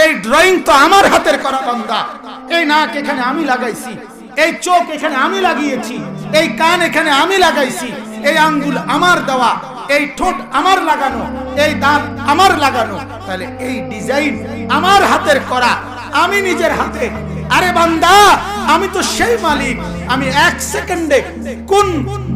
এই ড্রয়িং তো আমার হাতের করা বান্দা। এই নাক এখানে আমি লাগাইছি, এই চোখ এখানে আমি লাগিয়েছি, এই কান এখানে আমি লাগাইছি, এই আঙ্গুল আমার দেওয়া, এই ঠোঁট আমার লাগানো, এই দাঁত আমার লাগানো। তাহলে এই ডিজাইন আমার হাতের করা, আমি নিজের হাতে। আরে বান্দা, আমি তো সেই মালিক, আমি 1 সেকেন্ডে কুন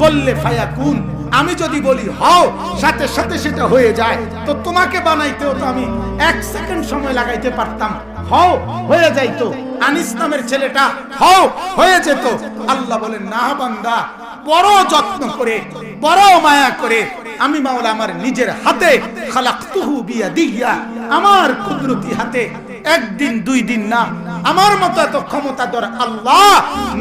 বললে ফায়াকুন। আমি যদি বলি হও, সাথে সাথে সেটা হয়ে যায়। তো তোমাকে বানাইতেও তো আমি 1 সেকেন্ড সময় লাগাইতে পারতাম, হও হয়ে যাইতো। আনিস নামের ছেলেটা হও হয়ে যেত। আল্লাহ বলেন না বান্দা, বড় যত্ন করে, বড় মায়া করে আমি মাওলা আমার নিজের হাতে খালাকতুহু বিয়াদিয়া, আমার কুদরতি হাতে, একদিন 2 দিন না, আমার মতো এত ক্ষমতাধর আল্লাহ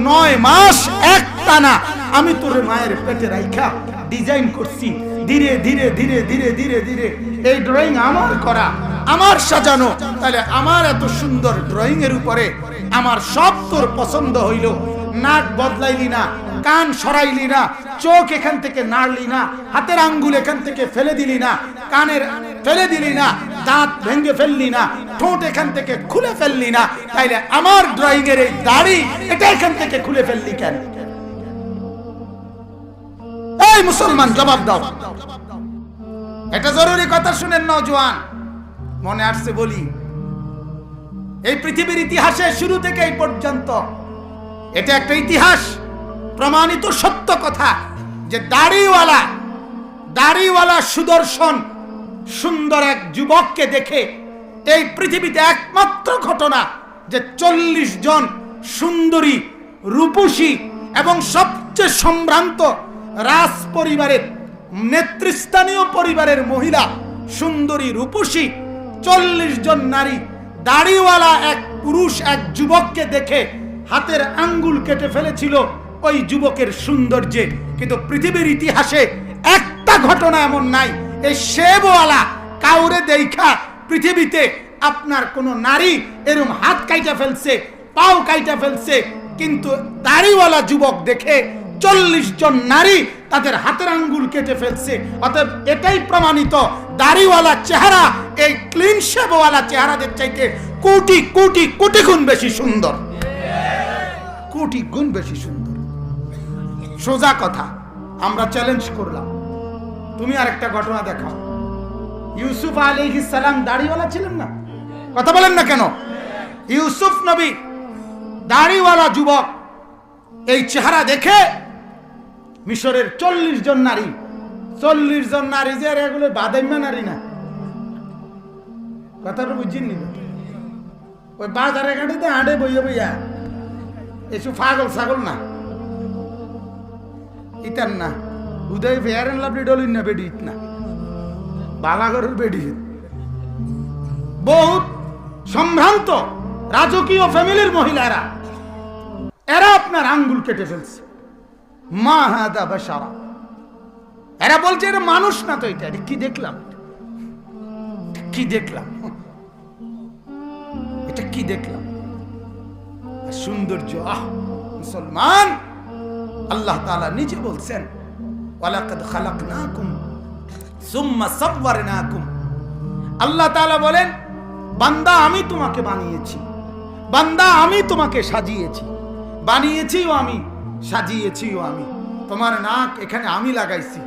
9 মাস একটানা আমি তোর মায়ের পেটে রাইখা ডিজাইন করছি। ধীরে ধীরে ধীরে ধীরে ধীরে ধীরে এই ড্রয়িং আমার করা, আমার সাজানো। তাহলে আমার এত সুন্দর ড্রয়িং এর উপরে আমার সব তোর পছন্দ হইল। নাক বদলাইলি না, কান সরাইলি না, চোখ এখান থেকে নাড়লি না, হাতের আঙ্গুল এখান থেকে ফেলে দিলি না, কানের ফেলে দিলি না, দাঁত ভেঙে ফেললি না, ঠোঁট এখান থেকে খুলে ফেললি না। তাইলে আমার ড্রয়িং এর এই দাড়ি এটা এখান থেকে খুলে ফেললি কেন? এই মুসলমান জবাব দাও। এটা জরুরি কথা শুনেন নওজোয়ান, মনে আসছে বলি। এই পৃথিবীর ইতিহাসে শুরু থেকে এই পর্যন্ত এটা একটা ইতিহাস প্রমাণিত সত্য কথা যে দাড়িওয়ালা সুদর্শন সুন্দর এক যুবককে দেখে এই পৃথিবীতে একমাত্র ঘটনা যে 40 জন সুন্দরী, রূপসী এবং সবচেয়ে সম্ভ্রান্ত রাজ পরিবারের, নেতৃস্থানীয় পরিবারের মহিলা, সুন্দরী রূপসী 40 জন নারী, দাড়িওয়ালা এক পুরুষ এক যুবককে দেখে হাতের আঙ্গুল কেটে ফেলেছিল ওই যুবকের সৌন্দর্যে। কিন্তু পৃথিবীর ইতিহাসে একটা ঘটনা এমন নাই এই শেবওয়ালা কাউরে দেখা পৃথিবীতে আপনার কোন নারী এরকম হাত কাইটা ফেলছে, পাও কাইটা ফেলছে। কিন্তু দাড়িওয়ালা যুবক দেখে 40 জন নারী তাদের হাতের আঙ্গুল কেটে ফেলছে। অতএব এটাই প্রমাণিত দাড়িওয়ালা চেহারা এই ক্লিন শেবওয়ালা চেহারাদের চাইতে কোটি কোটি কোটি গুণ বেশি সুন্দর, কোটি গুণ বেশি সুন্দর। সোজা কথা, আমরা চ্যালেঞ্জ করলাম, তুমি আর একটা ঘটনা দেখাও। ইউসুফ আলাইহিস সালাম দাড়িওয়ালা ছিলেন না? কথা বলেন না কেন? ইউসুফ নবী দাড়িওয়ালা যুবক, এই চেহারা দেখে মিশরের 40 জন নারী, 40 জন নারী যে এগুলো বাদাইমা নারী না, কথাটা বুঝিনি? ওই বাজারে গাড়িতে হাঁটে বইয়া বইয়া এসব পাগল ছাগল না, ইতার না, উদয় ফেয়ার এন্ড লাভলি ডলিন না, বেডি না, বালাগরের বেডি, বহুত সম্ভ্রান্ত রাজকীয় ফ্যামিলির মহিলারা, এরা আপনার আঙ্গুল কেটে ফেলছে। মা হাদা বাশারা, এরা বলছে এটা মানুষ না। তো এটা কি দেখলাম, কি দেখলাম, এটা কি দেখলাম? সৌন্দর্য। মুসলমান, আল্লাহ তাআলা নিজে বলছেন ওয়ালাকাদ খালাকনাকুম সুম্মা সাওয়ারনাকুম। আল্লাহ তাআলা বলেন বান্দা আমি তোমাকে বানিয়েছি, বান্দা আমি তোমাকে সাজিয়েছি, বানিয়েছিও আমি, সাজিয়েছিও আমি। তোমার নাক এখানে আমি লাগাইছি।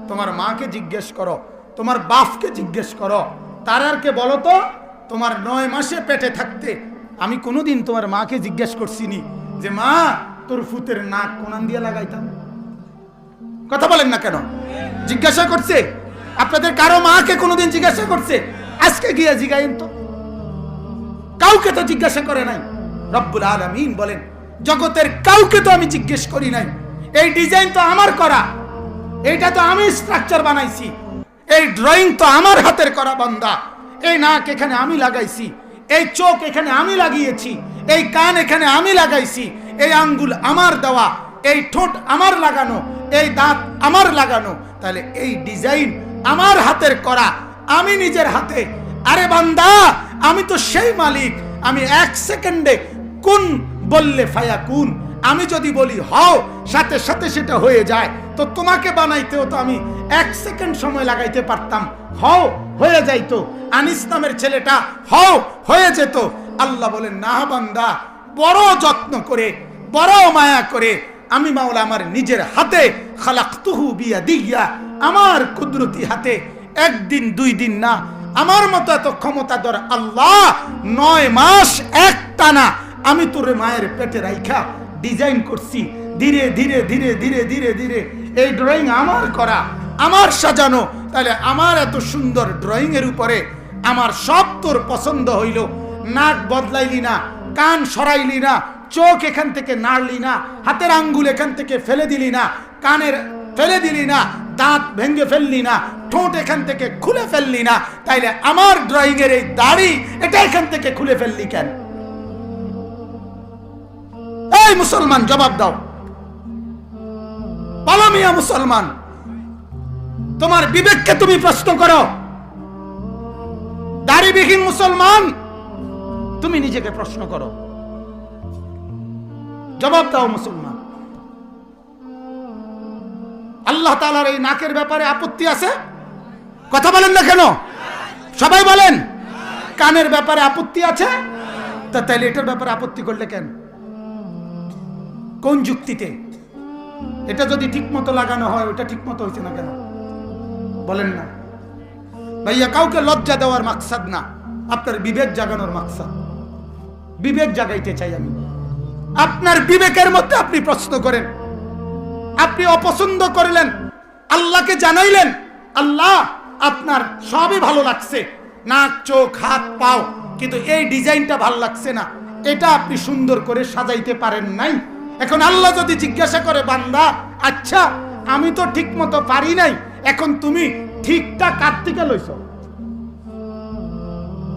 তোমার মাকে জিজ্ঞেস করো, তোমার বাপকে জিজ্ঞেস করো, তারারকে বলো তো তোমার 9 মাসে পেটে থাকতে আমি কোনোদিন তোমার মাকে জিজ্ঞেস করছিনি যে মা তোর ফুতের নাক কোনান দিয়ে লাগাইতাম? কথা বলেন না কেন? জিজ্ঞাসা করছে? আপনাদের কারো মাকে কোনোদিন জিজ্ঞাসা করছে? আজকে গিয়ে জিগাইন তো, কাউকে তো জিজ্ঞাসা করে নাই। রব্বুল আলামিন বলেন জগতের কাউকে তো আমি জিজ্ঞেস করি নাই। এই ডিজাইন তো আমার করা, এইটা তো আমি স্ট্রাকচার বানাইছি, এই ড্রয়িং তো আমার হাতের করা বান্দা। এই নাক এখানে আমি লাগাইছি, এই চোখ এখানে আমি লাগিয়েছি, এই কান এখানে আমি লাগাইছি, এই আঙ্গুল আমার দেওয়া, এই ঠোঁট আমার লাগানো, এই দাঁত আমার লাগানো। তাহলে এই ডিজাইন আমার হাতের করা, আমি নিজের হাতে। আরে বান্দা, আমি তো সেই মালিক, আমি 1 সেকেন্ডে কুন বললে ফায়াকুন। আমি যদি বলি হও, সাথে সাথে সেটা হয়ে যায়। তো তোমাকে বানাইতেও তো আমি 1 সেকেন্ড সময় লাগাইতে পারতাম, হও হয়ে যাইতো, আনিস নামের ছেলেটা হয়ে যেত। আল্লাহ বলেন না বান্দা, বড় যত্ন করে, বড় মায়া করে আমি মাওলা আমার নিজের হাতে খালাকতুহু বিয়াদিয়া, আমার কুদরতি হাতে, একদিন দুই দিন না, আমার মতো এত ক্ষমতাধর আল্লাহ 9 মাস একটানা আমি তোর মায়ের পেটে রাইখা ডিজাইন করছি। ধীরে ধীরে ধীরে ধীরে ধীরে ধীরে এই ড্রয়িং আমার করা, আমার সাজানো। তাহলে আমার এত সুন্দর ড্রয়িং এর উপরে আমার সব তোর পছন্দ হইল। নাক বদলাইলি না, কান সরাইলি না, চোখ এখান থেকে নাড়লি না, হাতের আঙ্গুল এখান থেকে ফেলে দিলি না, কানের ফেলে দিলি না, দাঁত ভেঙে ফেললি না, ঠোঁট এখান থেকে খুলে ফেললি না। তাইলে আমার ড্রয়িং এর এই দাড়ি এটা এখান থেকে খুলে ফেললি কেন? এই মুসলমান জবাব দাও, বলো মিয়া মুসলমান, তোমার বিবেককে তুমি প্রশ্ন করো। দাড়িবিহীন মুসলমান, তুমি নিজেকে প্রশ্ন করো, জবাব দাও মুসলমান। আল্লাহ তাআলার এই নাকের ব্যাপারে আপত্তি আছে? কথা বলেন না কেন? সবাই বলেন। কানের ব্যাপারে আপত্তি আছে? তাহলে এটার ব্যাপারে আপত্তি করলে কেন? কোন যুক্তিতে? এটা যদি ঠিক মতো লাগানো হয়, ওটা ঠিক মতো হয়েছে না কেন বলেন না? ভাইয়া, কাউকে লজ্জা দেওয়ার মাকসাদ না, আপনার বিবেক জাগানোর মাকসাদ। বিবেক জাগাইতে চাই আমি। আপনার বিবেকের মধ্যে আপনি প্রশ্ন করেন। আপনি অপছন্দ করলেন, আল্লাহকে জানাইলেন, আল্লাহ আপনার সবই ভালো লাগছে, নাক, চোখ, হাত, পাও, কিন্তু এই ডিজাইনটা ভালো লাগছে না, এটা আপনি সুন্দর করে সাজাইতে পারেন নাই। এখন আল্লাহ যদি জিজ্ঞাসা করে, বান্দা আচ্ছা আমি তো ঠিক মতো পারি নাই, এখন তুমি ঠিকটা কার থেকে লইছ?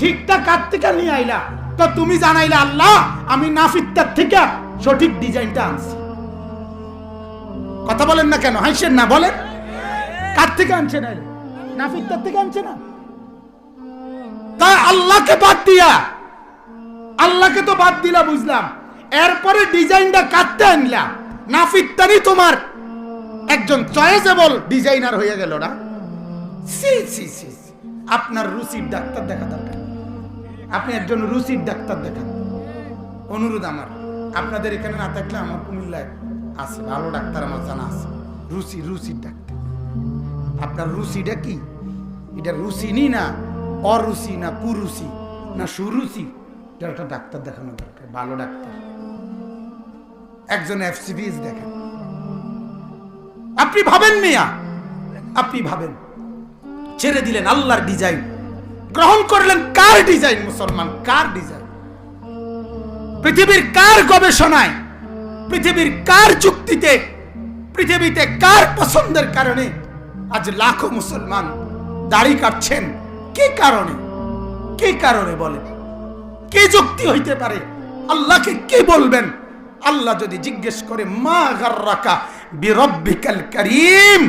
ঠিকটা কার থেকে নিয়ে আইলা? তো তুমি জানাইলা আল্লাহ আমি নাফিত্তার থেকে সঠিক ডিজাইনটা আনছি। কথা বলেন না কেন? হাসেন না, বলেন। কার থেকে আনছে? না নাফিত্তার থেকে আনছে না? তা আল্লাহকে বাদ দিয়া, আল্লাহকে তো বাদ দিলা বুঝলাম, এরপরে ডিজাইনটা কাটতে আনলা, নাফিত্তারই তোমার একজন চয়েসেবল ডিজাইনার হয়ে গেল না? সি সি সি, আপনার রুচির ডাক্তার দেখা দরকার। আপনি একজন রুচির ডাক্তার দেখান। অনুরোধ আমার, আপনাদের এখানে না থাকলে আমার কুমিল্লায় আছে ভালো ডাক্তার, আমার জানা আছে, রুচির ডাক্তার। আপনার রুচিটা কি? এটা রুচি নি না অরুচি, না কুরুচি, না সুরুচি, এটা একটা ডাক্তার দেখানো দরকার, ভালো ডাক্তার। একজন FCPS দেখেন। আপনি ভাবেন মিয়া, আপনি ভাবেন, ছেড়ে দিলেন আল্লাহর ডিজাইন, গ্রহণ করলেন কার ডিজাইন? মুসলমান, কার ডিজাইন? পৃথিবীর কার গবেষণায়, পৃথিবীর কার যুক্তিতে, পৃথিবীতে কার পছন্দের কারণে আজ লাখো মুসলমান দাড়ি কাটছেন? কি কারণে? কি কারণে বলেন? কি যুক্তি হইতে পারে? আল্লাহকে কি বলবেন? আল্লাহ যদি জিজ্ঞেস করে মা গাররাকা বিরব্বিকাল কারীম,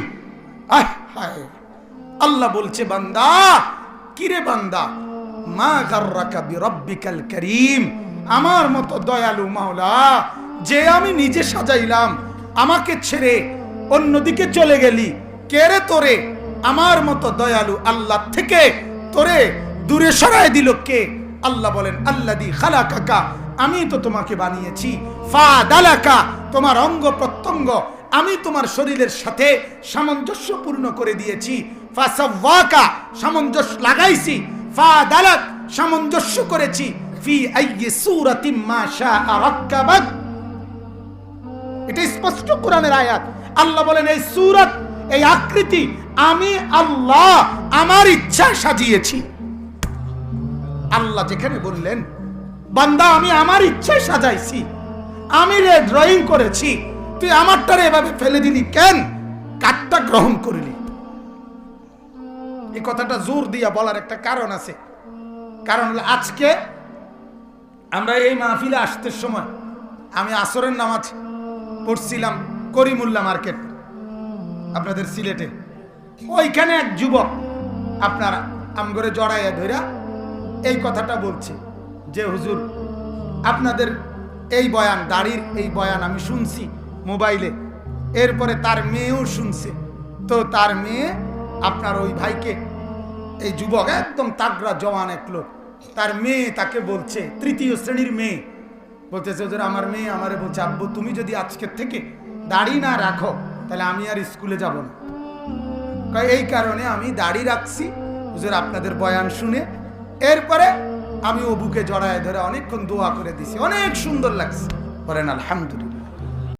আল্লাহ বলছে বান্দা, কিরে বান্দা, মা গাররাকা বিরব্বিকাল কারীম, আমার মতো দয়ালু মাওলা যে আমি নিজে সাজাইলাম, আমাকে ছেড়ে অন্যদিকে চলে গেলি, কে রে তোরে আমার মতো দয়ালু আল্লাহ থেকে তোরে দূরে সরায় দিল কে? আল্লাহ বলেন আল্লাযী খালাকাকা, আমি তো তোমাকে বানিয়েছি, ফাদালাকা, তোমার অঙ্গ প্রত্যঙ্গ আমি তোমার শরীরের সাথে সামঞ্জস্যপূর্ণ করে দিয়েছি, ফাসাওয়াকা, সামঞ্জস্য লাগাইছি, ফাদালাক, সামঞ্জস্য করেছি, ফি আইয়ি সূরাতিন মা শাআ রাক্কাবাক। এটা স্পষ্ট কোরআনের আয়াত। আল্লাহ বলেন এই সূরত, এই আকৃতি আমি আল্লাহ আমার ইচ্ছায় সাজিয়েছি। আল্লাহ যেখানে বললেন বান্দা আমি আমার ইচ্ছায় সাজাইছি, আমি রে ড্রয়িং করেছি, তুই আমারটারে এভাবে ফেলে দিলি কেন? কাটটা গ্রহণ করলি। এই কথাটা জোর দিয়া বলার একটা কারণ আছে। কারণ হলো আজকে আমরা এই মাহফিলে আসতে সময় আমি আসরের নামাজ পড়ছিলাম করিমুল্লাহ মার্কেট, আপনাদের সিলেটে। ওইখানে এক যুবক আপনার আমগরে জড়াইয়া ধইরা এই কথাটা বলছে যে হুজুর আপনাদের এই বয়ান, দাড়ির এই বয়ান আমি শুনছি মোবাইলে, এরপরে তার মেয়েও শুনছে, তো তার মেয়ে আপনার ওই ভাইকে এই যুবক একদম তাগড়া জওয়ান এক লোক, তার মেয়ে তাকে বলছে, তৃতীয় শ্রেণীর মেয়ে বলতেছে, হুজুর আমার মেয়ে আমারে বলছে, আব্বু তুমি যদি আজকের থেকে দাড়ি না রাখো তাহলে আমি আর স্কুলে যাব না। এই কারণে আমি দাড়ি রাখছি হুজুর আপনাদের বয়ান শুনে। এরপরে আমি ও বুকে জড়ায় ধরে অনেকক্ষণ দোয়া করে দিছি, অনেক সুন্দর লাগছে। বলেন আলহামদুলিল্লাহ।